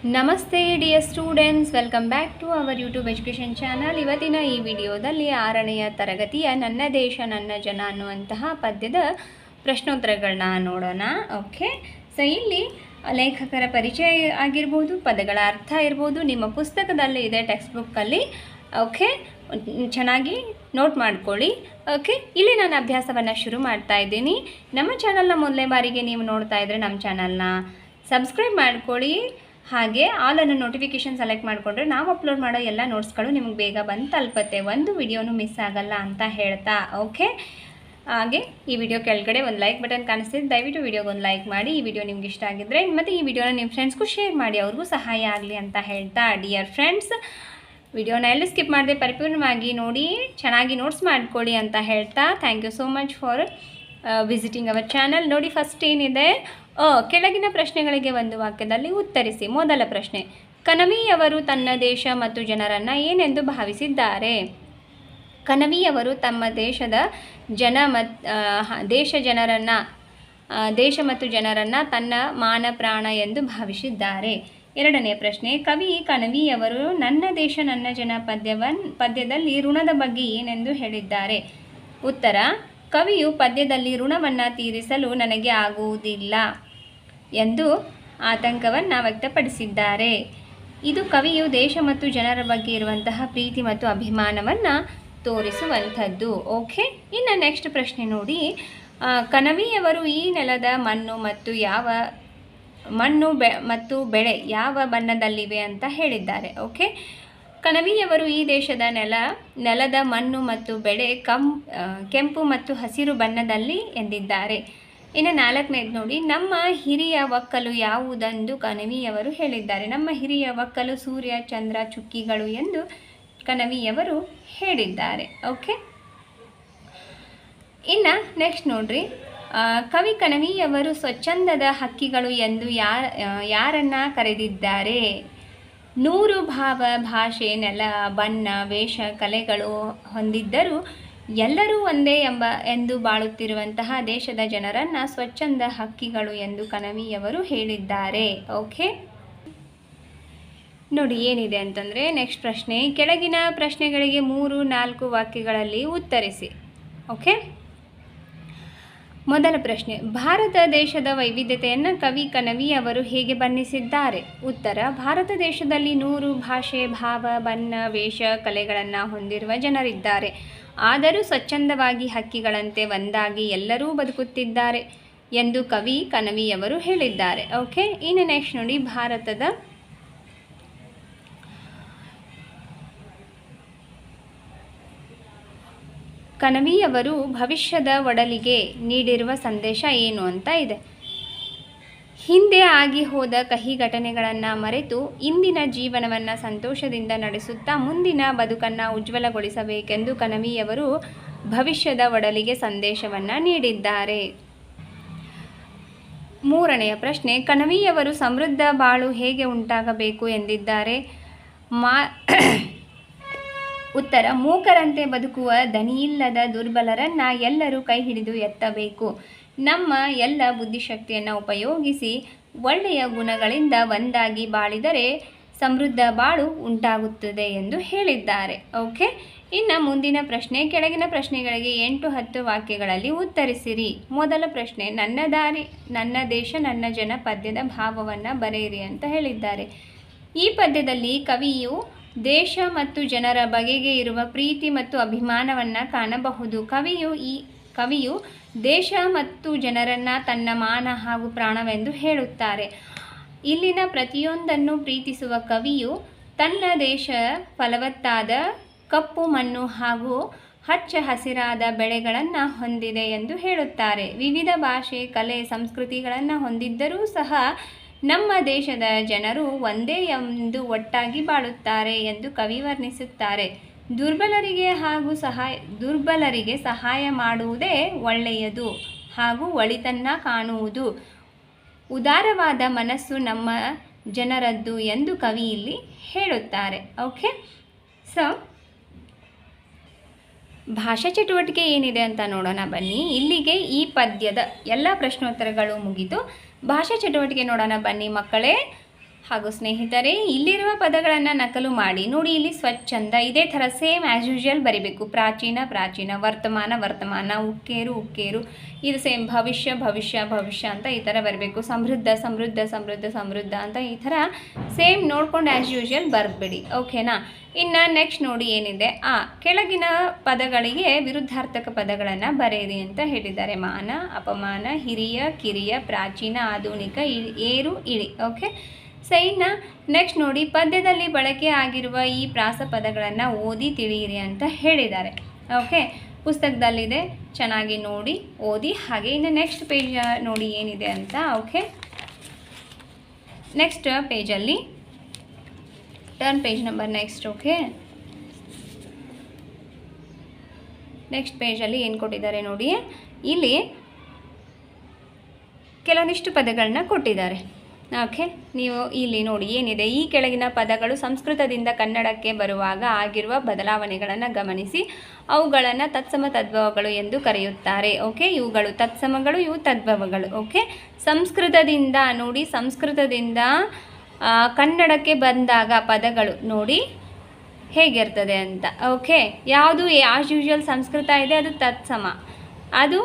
ನಮಸ್ತೆ dear students, welcome back to our YouTube education channel. ಇವತ್ತಿನ ಈ ವಿಡಿಯೋದಲ್ಲಿ 6ನೆಯ ತರಗತಿಯ ನನ್ನ ದೇಶ ನನ್ನ ಜನ ಅನ್ನುವಂತಹ ಪದ್ಯದ ಪ್ರಶ್ನೋತ್ತರಗಳನ್ನ ನೋಡೋಣ. ಓಕೆ, ಸೊ ಇಲ್ಲಿ ಲೇಖಕರ ಪರಿಚಯ ಆಗಿರ್ಬೋದು, ಪದಗಳ ಅರ್ಥ ಇರ್ಬೋದು, ನಿಮ್ಮ ಪುಸ್ತಕದಲ್ಲಿ ಇದೆ, ಟೆಕ್ಸ್ಟ್ ಬುಕ್ಕಲ್ಲಿ. ಓಕೆ, ಚೆನ್ನಾಗಿ ನೋಟ್ ಮಾಡ್ಕೊಳ್ಳಿ. ಓಕೆ, ಇಲ್ಲಿ ನಾನು ಅಭ್ಯಾಸವನ್ನು ಶುರು ಮಾಡ್ತಾ ಇದ್ದೀನಿ. ನಮ್ಮ ಚಾನಲ್ನ ಮೊದಲನೇ ಬಾರಿಗೆ ನೀವು ನೋಡ್ತಾ ಇದ್ದರೆ ನಮ್ಮ ಚಾನಲ್ನ ಸಬ್ಸ್ಕ್ರೈಬ್ ಮಾಡ್ಕೊಳ್ಳಿ. ಹಾಗೆ ಆಲ್ ಅನ್ನೋ ನೋಟಿಫಿಕೇಷನ್ ಸೆಲೆಕ್ಟ್ ಮಾಡಿಕೊಂಡ್ರೆ ನಾವು ಅಪ್ಲೋಡ್ ಮಾಡೋ ಎಲ್ಲ ನೋಟ್ಸ್ಗಳು ನಿಮಗೆ ಬೇಗ ಬಂದು ತಲುಪತ್ತೆ, ಒಂದು ವಿಡಿಯೋನು ಮಿಸ್ ಆಗಲ್ಲ ಅಂತ ಹೇಳ್ತಾ. ಓಕೆ, ಹಾಗೆ ಈ ವಿಡಿಯೋ ಕೆಳಗಡೆ ಒಂದು ಲೈಕ್ ಬಟನ್ ಕಾಣಿಸ್ತಿದೆ, ದಯವಿಟ್ಟು ವಿಡಿಯೋಗೆ ಒಂದು ಲೈಕ್ ಮಾಡಿ. ಈ ವಿಡಿಯೋ ನಿಮ್ಗೆ ಇಷ್ಟ ಆಗಿದ್ದರೆ ಮತ್ತು ಈ ವಿಡಿಯೋನ ನಿಮ್ಮ ಫ್ರೆಂಡ್ಸ್ಗೂ ಶೇರ್ ಮಾಡಿ, ಅವ್ರಿಗೂ ಸಹಾಯ ಆಗಲಿ ಅಂತ ಹೇಳ್ತಾ. ಡಿಯರ್ ಫ್ರೆಂಡ್ಸ್, ವಿಡಿಯೋನ ಎಲ್ಲೂ ಸ್ಕಿಪ್ ಮಾಡದೆ ಪರಿಪೂರ್ಣವಾಗಿ ನೋಡಿ, ಚೆನ್ನಾಗಿ ನೋಟ್ಸ್ ಮಾಡ್ಕೊಳ್ಳಿ ಅಂತ ಹೇಳ್ತಾ. Thank you so much for visiting our channel. ನೋಡಿ, ಫಸ್ಟ್ ಏನಿದೆ, ಕೆಳಗಿನ ಪ್ರಶ್ನೆಗಳಿಗೆ ಒಂದು ವಾಕ್ಯದಲ್ಲಿ ಉತ್ತರಿಸಿ. ಮೊದಲ ಪ್ರಶ್ನೆ, ಕಣವಿಯವರು ತನ್ನ ದೇಶ ಮತ್ತು ಜನರನ್ನು ಏನೆಂದು ಭಾವಿಸಿದ್ದಾರೆ? ಕಣವಿಯವರು ತಮ್ಮ ದೇಶದ ದೇಶ ಮತ್ತು ಜನರನ್ನು ತನ್ನ ಮಾನ ಪ್ರಾಣ ಎಂದು ಭಾವಿಸಿದ್ದಾರೆ. ಎರಡನೇ ಪ್ರಶ್ನೆ, ಕವಿ ಕಣವಿಯವರು ನನ್ನ ದೇಶ ನನ್ನ ಜನ ಪದ್ಯದಲ್ಲಿ ಋಣದ ಬಗ್ಗೆ ಏನೆಂದು ಹೇಳಿದ್ದಾರೆ? ಉತ್ತರ, ಕವಿಯು ಪದ್ಯದಲ್ಲಿ ಋಣವನ್ನು ತೀರಿಸಲು ನನಗೆ ಆಗುವುದಿಲ್ಲ ಎಂದು ಆತಂಕವನ್ನು ವ್ಯಕ್ತಪಡಿಸಿದ್ದಾರೆ. ಇದು ಕವಿಯು ದೇಶ ಮತ್ತು ಜನರ ಬಗ್ಗೆ ಇರುವಂತಹ ಪ್ರೀತಿ ಮತ್ತು ಅಭಿಮಾನವನ್ನು ತೋರಿಸುವಂಥದ್ದು. ಓಕೆ, ಇನ್ನು ನೆಕ್ಸ್ಟ್ ಪ್ರಶ್ನೆ ನೋಡಿ, ಕಣವಿಯವರು ಈ ನೆಲದ ಮಣ್ಣು ಮತ್ತು ಬೆಳೆ ಯಾವ ಬಣ್ಣದಲ್ಲಿವೆ ಅಂತ ಹೇಳಿದ್ದಾರೆ. ಓಕೆ, ಕಣವಿಯವರು ಈ ದೇಶದ ನೆಲದ ಮಣ್ಣು ಮತ್ತು ಬೆಳೆ ಕೆಂಪು ಮತ್ತು ಹಸಿರು ಬಣ್ಣದಲ್ಲಿ ಎಂದಿದ್ದಾರೆ. ಇನ್ನು ನಾಲ್ಕನೇದು ನೋಡಿ, ನಮ್ಮ ಹಿರಿಯ ಒಕ್ಕಲು ಯಾವುದೆಂದು ಕಣವಿಯವರು ಹೇಳಿದ್ದಾರೆ? ನಮ್ಮ ಹಿರಿಯ ಒಕ್ಕಲು ಸೂರ್ಯ ಚಂದ್ರ ಚುಕ್ಕಿಗಳು ಎಂದು ಕಣವಿಯವರು ಹೇಳಿದ್ದಾರೆ. ಓಕೆ, ಇನ್ನು ನೆಕ್ಸ್ಟ್ ನೋಡ್ರಿ, ಕವಿ ಕಣವಿಯವರು ಸ್ವಚ್ಛಂದದ ಹಕ್ಕಿಗಳು ಎಂದು ಯಾರನ್ನ ಕರೆದಿದ್ದಾರೆ? 100 ಭಾವ, ಭಾಷೆ, ನೆಲ, ಬಣ್ಣ, ವೇಷ, ಕಲೆಗಳು ಹೊಂದಿದ್ದರೂ ಎಲ್ಲರೂ ಒಂದೇ ಎಂದು ಬಾಳುತ್ತಿರುವಂತಹ ದೇಶದ ಜನರನ್ನು ಸ್ವಚ್ಛಂದ ಹಕ್ಕಿಗಳು ಎಂದು ಕಣವಿಯವರು ಹೇಳಿದ್ದಾರೆ. ಓಕೆ, ನೋಡಿ ಏನಿದೆ ಅಂತಂದರೆ, ನೆಕ್ಸ್ಟ್ ಪ್ರಶ್ನೆ, ಕೆಳಗಿನ ಪ್ರಶ್ನೆಗಳಿಗೆ 3-4 ವಾಕ್ಯಗಳಲ್ಲಿ ಉತ್ತರಿಸಿ. ಓಕೆ, ಮೊದಲ ಪ್ರಶ್ನೆ, ಭಾರತ ದೇಶದ ವೈವಿಧ್ಯತೆಯನ್ನು ಕವಿ ಕಣವಿಯವರು ಹೇಗೆ ಬಣ್ಣಿಸಿದ್ದಾರೆ? ಉತ್ತರ, ಭಾರತ ದೇಶದಲ್ಲಿ 100 ಭಾಷೆ, ಭಾವ, ಬಣ್ಣ, ವೇಷ, ಕಲೆಗಳನ್ನು ಹೊಂದಿರುವ ಜನರಿದ್ದಾರೆ. ಆದರೂ ಸ್ವಚ್ಛಂದವಾಗಿ ಹಕ್ಕಿಗಳಂತೆ ಒಂದಾಗಿ ಎಲ್ಲರೂ ಬದುಕುತ್ತಿದ್ದಾರೆ ಎಂದು ಕವಿ ಕಣವಿಯವರು ಹೇಳಿದ್ದಾರೆ. ಓಕೆ, ಇನ್ನು ನೆಕ್ಸ್ಟ್ ನೋಡಿ, ಕಣವಿಯವರು ಭವಿಷ್ಯದ ಒಡಲಿಗೆ ನೀಡಿರುವ ಸಂದೇಶ ಏನು ಅಂತ ಇದೆ. ಹಿಂದೆ ಆಗಿ ಹೋದ ಕಹಿ ಘಟನೆಗಳನ್ನು ಮರೆತು ಇಂದಿನ ಜೀವನವನ್ನು ಸಂತೋಷದಿಂದ ನಡೆಸುತ್ತಾ ಮುಂದಿನ ಬದುಕನ್ನು ಉಜ್ವಲಗೊಳಿಸಬೇಕೆಂದು ಕಣವಿಯವರು ಭವಿಷ್ಯದ ಒಡಲಿಗೆ ಸಂದೇಶವನ್ನು ನೀಡಿದ್ದಾರೆ. ಮೂರನೆಯ ಪ್ರಶ್ನೆ, ಕಣವಿಯವರು ಸಮೃದ್ಧ ಬಾಳು ಹೇಗೆ ಉಂಟಾಗಬೇಕು ಎಂದಿದ್ದಾರೆ? ಉತ್ತರ, ಮೂಕರಂತೆ ಬದುಕುವ ದನಿಯಿಲ್ಲದ ದುರ್ಬಲರನ್ನು ಎಲ್ಲರೂ ಕೈ ಹಿಡಿದು ಎತ್ತಬೇಕು. ನಮ್ಮ ಎಲ್ಲ ಬುದ್ಧಿಶಕ್ತಿಯನ್ನು ಉಪಯೋಗಿಸಿ ಒಳ್ಳೆಯ ಗುಣಗಳಿಂದ ಒಂದಾಗಿ ಬಾಳಿದರೆ ಸಮೃದ್ಧ ಬಾಳು ಉಂಟಾಗುತ್ತದೆ ಎಂದು ಹೇಳಿದ್ದಾರೆ. ಓಕೆ, ಇನ್ನು ಮುಂದಿನ ಪ್ರಶ್ನೆ, ಕೆಳಗಿನ ಪ್ರಶ್ನೆಗಳಿಗೆ 8-10 ವಾಕ್ಯಗಳಲ್ಲಿ ಉತ್ತರಿಸಿರಿ. ಮೊದಲ ಪ್ರಶ್ನೆ, ನನ್ನ ದಾರಿ ನನ್ನ ದೇಶ ನನ್ನ ಜನ ಪದ್ಯದ ಭಾವವನ್ನು ಬರೆಯಿರಿ ಅಂತ ಹೇಳಿದ್ದಾರೆ. ಈ ಪದ್ಯದಲ್ಲಿ ಕವಿಯು ದೇಶ ಮತ್ತು ಜನರ ಬಗೆಗೆ ಇರುವ ಪ್ರೀತಿ ಮತ್ತು ಅಭಿಮಾನವನ್ನು ಕಾಣಬಹುದು. ಕವಿಯು ದೇಶ ಮತ್ತು ಜನರನ್ನು ತನ್ನ ಮಾನ ಹಾಗೂ ಪ್ರಾಣವೆಂದು ಹೇಳುತ್ತಾರೆ. ಇಲ್ಲಿನ ಪ್ರತಿಯೊಂದನ್ನು ಪ್ರೀತಿಸುವ ಕವಿಯು ತನ್ನ ದೇಶ ಫಲವತ್ತಾದ ಕಪ್ಪು ಮಣ್ಣು ಹಾಗೂ ಹಚ್ಚ ಹಸಿರಾದ ಬೆಳೆಗಳನ್ನು ಹೊಂದಿದೆ ಎಂದು ಹೇಳುತ್ತಾರೆ. ವಿವಿಧ ಭಾಷೆ, ಕಲೆ, ಸಂಸ್ಕೃತಿಗಳನ್ನು ಹೊಂದಿದ್ದರೂ ಸಹ ನಮ್ಮ ದೇಶದ ಜನರು ಒಂದೇ ಎಂದು ಒಟ್ಟಾಗಿ ಬಾಳುತ್ತಾರೆ ಎಂದು ಕವಿ ವರ್ಣಿಸುತ್ತಾರೆ. ದುರ್ಬಲರಿಗೆ ಸಹಾಯ ಮಾಡುವುದೇ ಒಳ್ಳೆಯದು ಹಾಗೂ ಒಳಿತನ್ನು ಕಾಣುವುದು. ಉದಾರವಾದ ಮನಸ್ಸು ನಮ್ಮ ಜನರದ್ದು ಎಂದು ಕವಿ ಇಲ್ಲಿ ಹೇಳುತ್ತಾರೆ. ಓಕೆ, ಸೊ ಭಾಷಾ ಚಟುವಟಿಕೆ ಏನಿದೆ ಅಂತ ನೋಡೋಣ ಬನ್ನಿ. ಇಲ್ಲಿಗೆ ಈ ಪದ್ಯದ ಎಲ್ಲ ಪ್ರಶ್ನೋತ್ತರಗಳು ಮುಗಿದು ಭಾಷಾ ಚಟುವಟಿಕೆ ನೋಡೋಣ ಬನ್ನಿ ಮಕ್ಕಳೇ. ಹಾಗೂ ಸ್ನೇಹಿತರೆ, ಇಲ್ಲಿರುವ ಪದಗಳನ್ನು ನಕಲು ಮಾಡಿ ನೋಡಿ. ಇಲ್ಲಿ ಸ್ವಚ್ಛಂದ ಇದೇ ಥರ ಸೇಮ್ ಆ್ಯಸ್ ಯೂಶುವಲ್ ಬರಿಬೇಕು. ಪ್ರಾಚೀನ ಪ್ರಾಚೀನ, ವರ್ತಮಾನ ವರ್ತಮಾನ, ಉಕ್ಕೇರು ಉಕ್ಕೇರು, ಇದು ಸೇಮ್. ಭವಿಷ್ಯ ಭವಿಷ್ಯ ಭವಿಷ್ಯ ಅಂತ ಈ ಥರ ಬರಬೇಕು. ಸಮೃದ್ಧ ಸಮೃದ್ಧ ಸಮೃದ್ಧ ಸಮೃದ್ಧ ಅಂತ ಈ ಥರ ಸೇಮ್ ನೋಡ್ಕೊಂಡು ಆ್ಯಸ್ ಯೂಶುವಲ್ ಬರೆದ್ಬಿಡಿ. ಓಕೆನಾ? ಇನ್ನು ನೆಕ್ಸ್ಟ್ ನೋಡಿ ಏನಿದೆ, ಕೆಳಗಿನ ಪದಗಳಿಗೆ ವಿರುದ್ಧಾರ್ಥಕ ಪದಗಳನ್ನು ಬರೆಯಿರಿ ಅಂತ ಹೇಳಿದ್ದಾರೆ. ಮಾನ, ಅಪಮಾನ, ಹಿರಿಯ, ಕಿರಿಯ, ಪ್ರಾಚೀನ, ಆಧುನಿಕ, ಏರು, ಇಳಿ. ಓಕೆ, ಸೈನ. ನೆಕ್ಸ್ಟ್ ನೋಡಿ, ಪದ್ಯದಲ್ಲಿ ಬಳಕೆ ಆಗಿರುವ ಈ ಪ್ರಾಸ ಪದಗಳನ್ನು ಓದಿ ತಿಳಿಯಿರಿ ಅಂತ ಹೇಳಿದ್ದಾರೆ. ಓಕೆ, ಪುಸ್ತಕದಲ್ಲಿದೆ, ಚೆನ್ನಾಗಿ ನೋಡಿ ಓದಿ. ಹಾಗೆ ಇನ್ನು ನೆಕ್ಸ್ಟ್ ಪೇಜ್ ನೋಡಿ ಏನಿದೆ ಅಂತ. ಓಕೆ, ನೆಕ್ಸ್ಟ್ ಪೇಜಲ್ಲಿ turn page number next. Okay, next ಪೇಜಲ್ಲಿ ಏನು ಕೊಟ್ಟಿದ್ದಾರೆ ನೋಡಿ. ಇಲ್ಲಿ ಕೆಲವೊಂದಿಷ್ಟು ಪದಗಳನ್ನ ಕೊಟ್ಟಿದ್ದಾರೆ. ಓಕೆ, ನೀವು ಇಲ್ಲಿ ನೋಡಿ ಏನಿದೆ, ಈ ಕೆಳಗಿನ ಪದಗಳು ಸಂಸ್ಕೃತದಿಂದ ಕನ್ನಡಕ್ಕೆ ಬರುವಾಗ ಆಗಿರುವ ಬದಲಾವಣೆಗಳನ್ನು ಗಮನಿಸಿ ಅವುಗಳನ್ನು ತತ್ಸಮ ತದ್ಭವಗಳು ಎಂದು ಕರೆಯುತ್ತಾರೆ. ಓಕೆ, ಇವುಗಳು ತತ್ಸಮಗಳು, ಇವು ತದ್ಭವಗಳು. ಓಕೆ, ಸಂಸ್ಕೃತದಿಂದ ನೋಡಿ, ಸಂಸ್ಕೃತದಿಂದ ಕನ್ನಡಕ್ಕೆ ಬಂದಾಗ ಪದಗಳು ನೋಡಿ ಹೇಗಿರ್ತದೆ ಅಂತ. ಓಕೆ, ಯಾವುದು ಆಸ್ ಯೂಶುವಲ್ ಸಂಸ್ಕೃತ ಇದೆ ಅದು ತತ್ಸಮ, ಅದು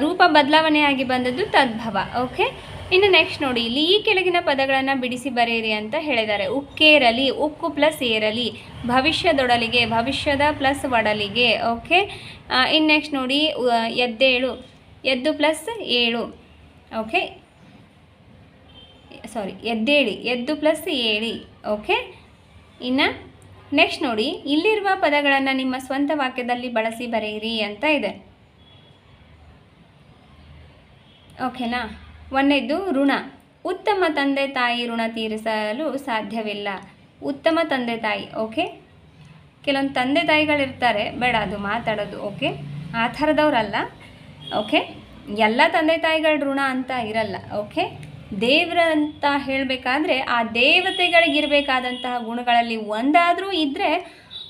ರೂಪ ಬದಲಾವಣೆಯಾಗಿ ಬಂದದ್ದು ತದ್ಭವ. ಓಕೆ, ಇನ್ನು ನೆಕ್ಸ್ಟ್ ನೋಡಿ, ಇಲ್ಲಿ ಈ ಕೆಳಗಿನ ಪದಗಳನ್ನು ಬಿಡಿಸಿ ಬರೆಯಿರಿ ಅಂತ ಹೇಳಿದ್ದಾರೆ. ಉಕ್ಕೇರಲಿ, ಉಕ್ಕು ಪ್ಲಸ್ ಏರಲಿ. ಭವಿಷ್ಯದೊಡಲಿಗೆ, ಭವಿಷ್ಯದ ಪ್ಲಸ್ ಒಡಲಿಗೆ. ಓಕೆ, ಇನ್ನು ನೆಕ್ಸ್ಟ್ ನೋಡಿ, ಎದ್ದೇಳು, ಎದ್ದು ಪ್ಲಸ್ ಏಳು. ಓಕೆ, ಸಾರಿ, ಎದ್ದೇಳಿ, ಎದ್ದು ಪ್ಲಸ್ ಏಳಿ. ಓಕೆ, ಇನ್ನು ನೆಕ್ಸ್ಟ್ ನೋಡಿ, ಇಲ್ಲಿರುವ ಪದಗಳನ್ನು ನಿಮ್ಮ ಸ್ವಂತ ವಾಕ್ಯದಲ್ಲಿ ಬಳಸಿ ಬರೆಯಿರಿ ಅಂತ ಇದೆ. ಓಕೆನಾ? ಒಂದನೇದು ಋಣ. ಉತ್ತಮ ತಂದೆ ತಾಯಿ ಋಣ ತೀರಿಸಲು ಸಾಧ್ಯವಿಲ್ಲ. ಉತ್ತಮ ತಂದೆ ತಾಯಿ. ಓಕೆ, ಕೆಲವೊಂದು ತಂದೆ ತಾಯಿಗಳಿರ್ತಾರೆ, ಬೇಡ ಅದು ಮಾತಾಡೋದು. ಓಕೆ, ಆ ಥರದವ್ರಲ್ಲ. ಓಕೆ, ಎಲ್ಲ ತಂದೆ ತಾಯಿಗಳ ಋಣ ಅಂತ ಇರಲ್ಲ. ಓಕೆ, ದೇವರಂತ ಹೇಳಬೇಕಾದ್ರೆ ಆ ದೇವತೆಗಳಿಗಿರಬೇಕಾದಂತಹ ಗುಣಗಳಲ್ಲಿ ಒಂದಾದರೂ ಇದ್ದರೆ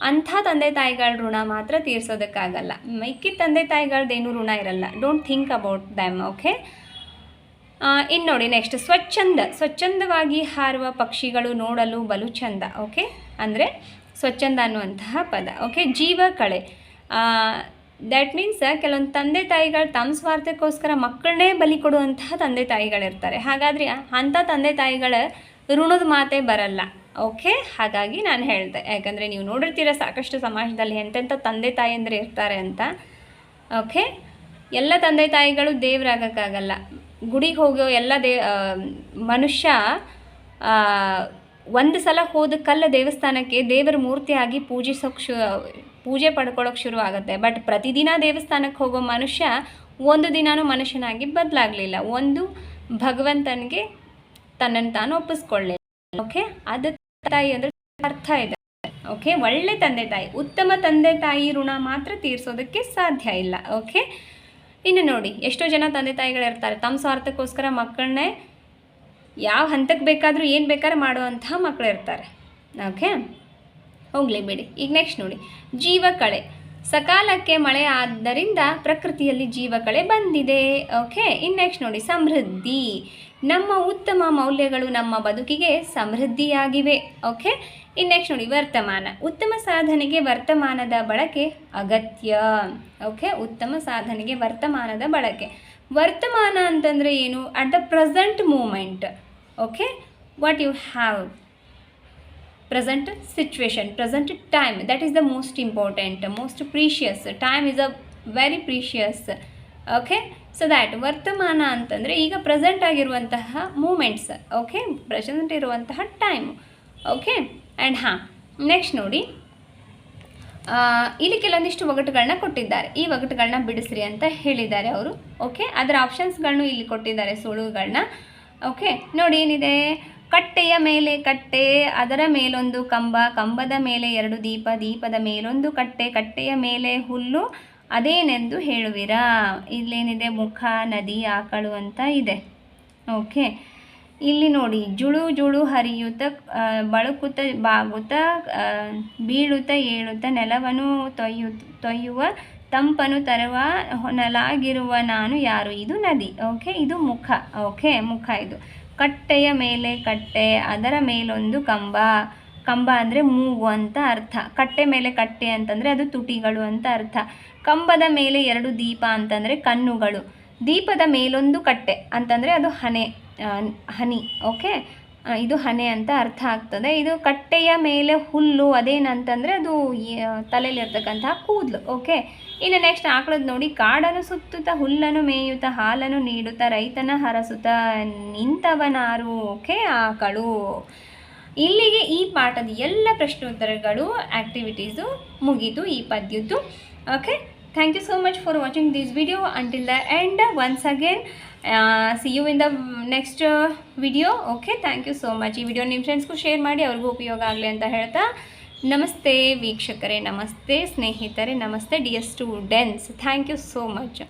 ಅಂಥ ತಂದೆ ತಾಯಿಗಳ ಋಣ ಮಾತ್ರ ತೀರಿಸೋದಕ್ಕಾಗಲ್ಲ. ಮಿಕ್ಕಿದ ತಂದೆ ತಾಯಿಗಳದ್ದೇನೂ ಋಣ ಇರಲ್ಲ. Don't think about damn. Okay, ಇನ್ನು ನೋಡಿ ನೆಕ್ಸ್ಟ್, ಸ್ವಚ್ಛಂದ. ಸ್ವಚ್ಛಂದವಾಗಿ ಹಾರುವ ಪಕ್ಷಿಗಳು ನೋಡಲು ಬಲು ಚಂದ. ಓಕೆ, ಅಂದರೆ ಸ್ವಚ್ಛಂದ ಅನ್ನುವಂತಹ ಪದ. ಓಕೆ, ಜೀವ ಕಳೆ. ದ್ಯಾಟ್ ಮೀನ್ಸ್ ಕೆಲವೊಂದು ತಂದೆ ತಾಯಿಗಳು ತಮ್ಮ ಸ್ವಾರ್ಥಕ್ಕೋಸ್ಕರ ಮಕ್ಕಳನ್ನೇ ಬಲಿ ಕೊಡುವಂತಹ ತಂದೆ ತಾಯಿಗಳಿರ್ತಾರೆ. ಹಾಗಾದರೆ ಅಂಥ ತಂದೆ ತಾಯಿಗಳ ಋಣದ ಮಾತೇ ಬರಲ್ಲ. ಓಕೆ, ಹಾಗಾಗಿ ನಾನು ಹೇಳಿದೆ, ಯಾಕಂದರೆ ನೀವು ನೋಡಿರ್ತೀರ ಸಾಕಷ್ಟು ಸಮಾಜದಲ್ಲಿ ಎಂತೆಂಥ ತಂದೆ ತಾಯಿ ಅಂದರೆ ಇರ್ತಾರೆ ಅಂತ. ಓಕೆ, ಎಲ್ಲ ತಂದೆ ತಾಯಿಗಳು ದೇವರಾಗಕ್ಕಾಗಲ್ಲ. ಗುಡಿಗೆ ಹೋಗೋ ಎಲ್ಲ ಮನುಷ್ಯ ಒಂದು ಸಲ ಹೋದ ಕಲ್ಲ ದೇವಸ್ಥಾನಕ್ಕೆ ದೇವರ ಮೂರ್ತಿಯಾಗಿ ಪೂಜೆ ಪಡ್ಕೊಳ್ಳೋಕೆ ಶುರು ಆಗುತ್ತೆ. ಬಟ್ ಪ್ರತಿದಿನ ದೇವಸ್ಥಾನಕ್ಕೆ ಹೋಗೋ ಮನುಷ್ಯ ಒಂದು ದಿನಾನೂ ಮನುಷ್ಯನಾಗಿ ಬದಲಾಗಲಿಲ್ಲ. ಒಂದು ಭಗವಂತನಿಗೆ ತನ್ನನ್ನು ತಾನು ಒಪ್ಪಿಸ್ಕೊಳ್ಳಿಲ್ಲ. ಓಕೆ, ಅದು ತಾಯಿ ಅಂದರೆ ಅರ್ಥ ಇದೆ. ಓಕೆ, ಒಳ್ಳೆ ತಂದೆ ತಾಯಿ, ಉತ್ತಮ ತಂದೆ ತಾಯಿ ಋಣ ಮಾತ್ರ ತೀರಿಸೋದಕ್ಕೆ ಸಾಧ್ಯ ಇಲ್ಲ. ಓಕೆ, ಇನ್ನು ನೋಡಿ, ಎಷ್ಟೋ ಜನ ತಂದೆ ತಾಯಿಗಳಿರ್ತಾರೆ ತಮ್ಮ ಸ್ವಾರ್ಥಕ್ಕೋಸ್ಕರ ಮಕ್ಕಳನ್ನೇ ಯಾವ ಹಂತಕ್ಕೆ ಬೇಕಾದರೂ ಏನು ಬೇಕಾದ್ರೂ ಮಾಡುವಂತಹ ಮಕ್ಕಳು ಇರ್ತಾರೆ. ಓಕೆ, ಹೋಗಲಿ ಬಿಡಿ. ಈಗ ನೆಕ್ಸ್ಟ್ ನೋಡಿ, ಜೀವಕಳೆ. ಸಕಾಲಕ್ಕೆ ಮಳೆ ಆದ್ದರಿಂದ ಪ್ರಕೃತಿಯಲ್ಲಿ ಜೀವಕಳೆ ಬಂದಿದೆ. ಓಕೆ, ಇನ್ನು ನೆಕ್ಸ್ಟ್ ನೋಡಿ, ಸಮೃದ್ಧಿ. ನಮ್ಮ ಉತ್ತಮ ಮೌಲ್ಯಗಳು ನಮ್ಮ ಬದುಕಿಗೆ ಸಮೃದ್ಧಿಯಾಗಿವೆ. ಓಕೆ, ಇನ್ನು ನೆಕ್ಸ್ಟ್ ನೋಡಿ, ವರ್ತಮಾನ. ಉತ್ತಮ ಸಾಧನೆಗೆ ವರ್ತಮಾನದ ಬಳಕೆ ಅಗತ್ಯ. ಓಕೆ, ಉತ್ತಮ ಸಾಧನೆಗೆ ವರ್ತಮಾನದ ಬಳಕೆ. ವರ್ತಮಾನ ಅಂತಂದರೆ ಏನು? At the present moment. Okay, what you have, present situation, present time, that is the most important, most precious. Time is a very precious. Okay, so that ವರ್ತಮಾನ ಅಂತಂದರೆ ಈಗ ಪ್ರೆಸೆಂಟ್ ಆಗಿರುವಂತಹ ಮೂಮೆಂಟ್ಸ್. ಓಕೆ, ಪ್ರೆಸೆಂಟ್ ಇರುವಂತಹ time. Okay, and next ನೋಡಿ, ಇಲ್ಲಿ ಕೆಲವೊಂದಿಷ್ಟು ಒಗಟುಗಳನ್ನ ಕೊಟ್ಟಿದ್ದಾರೆ. ಈ ಒಗಟುಗಳನ್ನ ಬಿಡಿಸ್ರಿ ಅಂತ ಹೇಳಿದ್ದಾರೆ ಅವರು. ಓಕೆ, ಅದರ ಆಪ್ಷನ್ಸ್ಗಳನ್ನು ಇಲ್ಲಿ ಕೊಟ್ಟಿದ್ದಾರೆ, ಸುಳುಗಳನ್ನ. ಓಕೆ, ನೋಡಿ ಏನಿದೆ, ಕಟ್ಟೆಯ ಮೇಲೆ ಕಟ್ಟೆ, ಅದರ ಮೇಲೊಂದು ಕಂಬ, ಕಂಬದ ಮೇಲೆ 2 ದೀಪ, ದೀಪದ ಮೇಲೊಂದು ಕಟ್ಟೆ, ಕಟ್ಟೆಯ ಮೇಲೆ ಹುಲ್ಲು, ಅದೇನೆಂದು ಹೇಳುವಿರಾ? ಇಲ್ಲೇನಿದೆ, ಮುಖ, ನದಿ, ಆಕಳು ಅಂತ ಇದೆ. ಓಕೆ, ಇಲ್ಲಿ ನೋಡಿ, ಜುಳು ಜುಳು ಹರಿಯುತ್ತ, ಬಳುಕುತ್ತ, ಬಾಗುತ್ತ, ಬೀಳುತ್ತ, ಏಳುತ್ತ, ನೆಲವನ್ನು ತೊಯ್ಯುವ, ತಂಪನು ತರುವ, ಹೊನಲಾಗಿರುವ ನಾನು ಯಾರು? ಇದು ನದಿ. ಓಕೆ, ಇದು ಮುಖ. ಓಕೆ, ಮುಖ ಇದು. ಕಟ್ಟೆಯ ಮೇಲೆ ಕಟ್ಟೆ, ಅದರ ಮೇಲೊಂದು ಕಂಬ. ಕಂಬ ಅಂದರೆ ಮೂಗು ಅಂತ ಅರ್ಥ. ಕಟ್ಟೆ ಮೇಲೆ ಕಟ್ಟೆ ಅಂತಂದರೆ ಅದು ತುಟಿಗಳು ಅಂತ ಅರ್ಥ. ಕಂಬದ ಮೇಲೆ 2 ದೀಪ ಅಂತಂದರೆ ಕಣ್ಣುಗಳು. ದೀಪದ ಮೇಲೊಂದು ಕಟ್ಟೆ ಅಂತಂದರೆ ಅದು ಹನಿ. ಓಕೆ, ಇದು ಹನೆ ಅಂತ ಅರ್ಥ ಆಗ್ತದೆ. ಇದು ಕಟ್ಟೆಯ ಮೇಲೆ ಹುಲ್ಲು, ಅದೇನಂತಂದರೆ ಅದು ತಲೆಯಲ್ಲಿರ್ತಕ್ಕಂತಹ ಕೂದಲು. ಓಕೆ, ಇನ್ನು ನೆಕ್ಸ್ಟ್ ಆಕಳದ್ದು ನೋಡಿ. ಕಾಡನ್ನು ಸುತ್ತುತ್ತಾ ಹುಲ್ಲನ್ನು ಮೇಯುತ್ತಾ ಹಾಲನ್ನು ನೀಡುತ್ತಾ ರೈತನ ಹರಸುತ್ತಾ ನಿಂತವನಾರು. ಓಕೆ, ಆಕಳು. ಇಲ್ಲಿಗೆ ಈ ಪಾಠದ ಎಲ್ಲ ಪ್ರಶ್ನೋತ್ತರಗಳು ಆ್ಯಕ್ಟಿವಿಟೀಸು ಮುಗೀತು ಈ ಪದ್ಯದ್ದು. Okay, thank you so much for watching this video until the end. Once again, see you in the next video. Okay, thank you so much. ಈ ವಿಡಿಯೋ ನಿಮ್ಮ ಫ್ರೆಂಡ್ಸ್ಗೂ ಶೇರ್ ಮಾಡಿ, ಅವ್ರಿಗೂ ಉಪಯೋಗ ಆಗಲಿ ಅಂತ ಹೇಳ್ತಾ, ನಮಸ್ತೆ ವೀಕ್ಷಕರೇ, ನಮಸ್ತೆ ಸ್ನೇಹಿತರೆ, ನಮಸ್ತೆ dear students. Thank you so much.